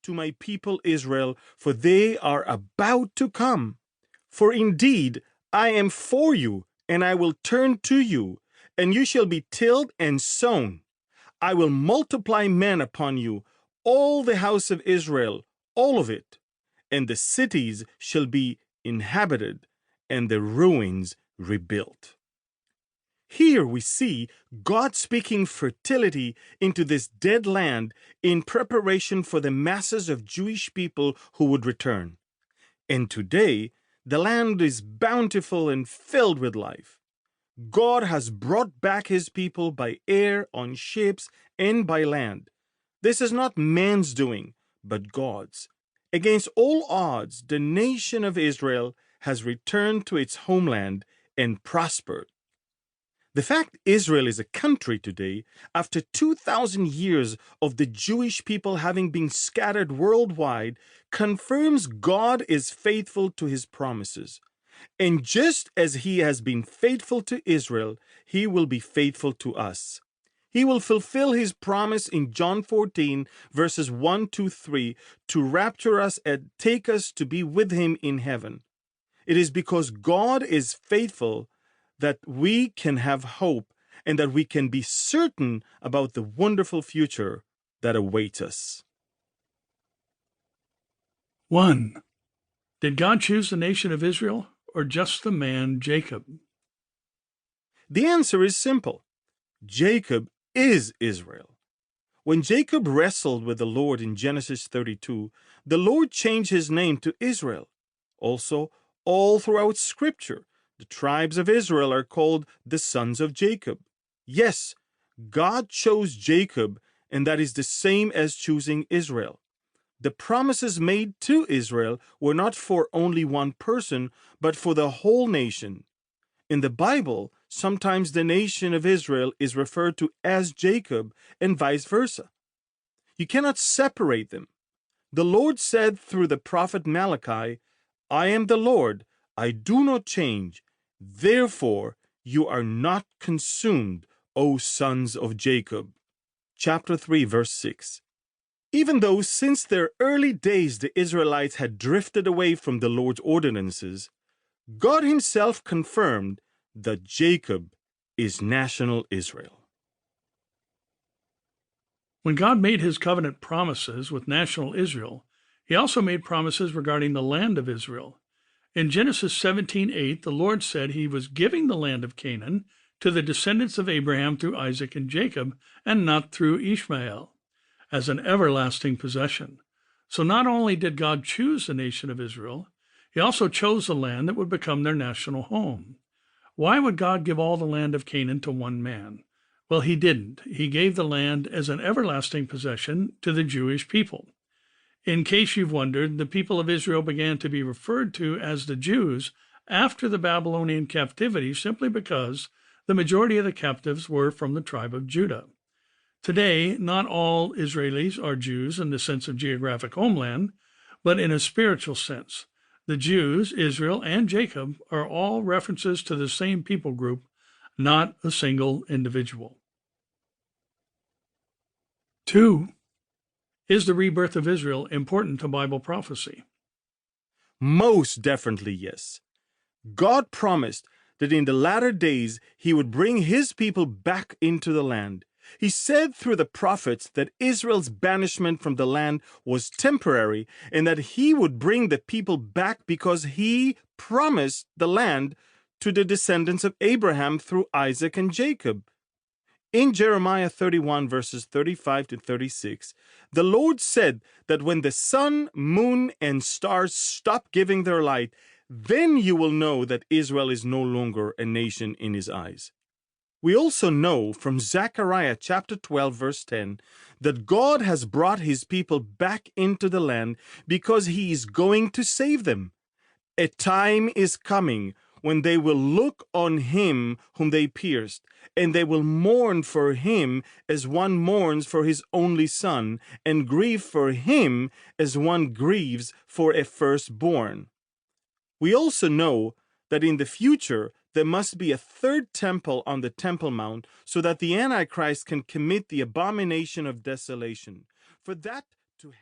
to my people Israel, for they are about to come. For indeed, I am for you, and I will turn to you, and you shall be tilled and sown. I will multiply men upon you, all the house of Israel, all of it, and the cities shall be inhabited, and the ruins rebuilt. Here we see God speaking fertility into this dead land in preparation for the masses of Jewish people who would return. And today, the land is bountiful and filled with life. God has brought back his people by air, on ships, and by land. This is not man's doing, but God's. Against all odds, the nation of Israel has returned to its homeland and prospered. The fact Israel is a country today, after 2,000 years of the Jewish people having been scattered worldwide, confirms God is faithful to his promises. And just as he has been faithful to Israel, he will be faithful to us. He will fulfill his promise in John 14, verses 1 to 3, to rapture us and take us to be with him in heaven. It is because God is faithful that we can have hope and that we can be certain about the wonderful future that awaits us. 1. Did God choose the nation of Israel or just the man Jacob? The answer is simple. Jacob is Israel. When Jacob wrestled with the Lord in Genesis 32, the Lord changed his name to Israel. Also, all throughout Scripture, the tribes of Israel are called the sons of Jacob. Yes, God chose Jacob, and that is the same as choosing Israel. The promises made to Israel were not for only one person, but for the whole nation. In the Bible, sometimes the nation of Israel is referred to as Jacob and vice versa. You cannot separate them. The Lord said through the prophet Malachi, I am the Lord, I do not change. Therefore, you are not consumed, O sons of Jacob. Chapter 3, verse 6. Even though since their early days the Israelites had drifted away from the Lord's ordinances, God himself confirmed that Jacob is national Israel. When God made his covenant promises with national Israel, he also made promises regarding the land of Israel. In Genesis 17:8, the Lord said he was giving the land of Canaan to the descendants of Abraham through Isaac and Jacob, and not through Ishmael, as an everlasting possession. So not only did God choose the nation of Israel, he also chose the land that would become their national home. Why would God give all the land of Canaan to one man? Well, he didn't. He gave the land as an everlasting possession to the Jewish people. In case you've wondered, the people of Israel began to be referred to as the Jews after the Babylonian captivity simply because the majority of the captives were from the tribe of Judah. Today, not all Israelis are Jews in the sense of geographic homeland, but in a spiritual sense. The Jews, Israel, and Jacob are all references to the same people group, not a single individual. 2. Is the rebirth of Israel important to Bible prophecy? Most definitely, yes. God promised that in the latter days he would bring his people back into the land. He said through the prophets that Israel's banishment from the land was temporary and that he would bring the people back because he promised the land to the descendants of Abraham through Isaac and Jacob. In Jeremiah 31, verses 35 to 36, the Lord said that when the sun, moon, and stars stop giving their light, then you will know that Israel is no longer a nation in his eyes. We also know from Zechariah chapter 12, verse 10, that God has brought his people back into the land because he is going to save them. A time is coming when they will look on him whom they pierced, and they will mourn for him as one mourns for his only son, and grieve for him as one grieves for a firstborn. We also know that in the future there must be a third temple on the Temple Mount so that the Antichrist can commit the abomination of desolation. For that to happen,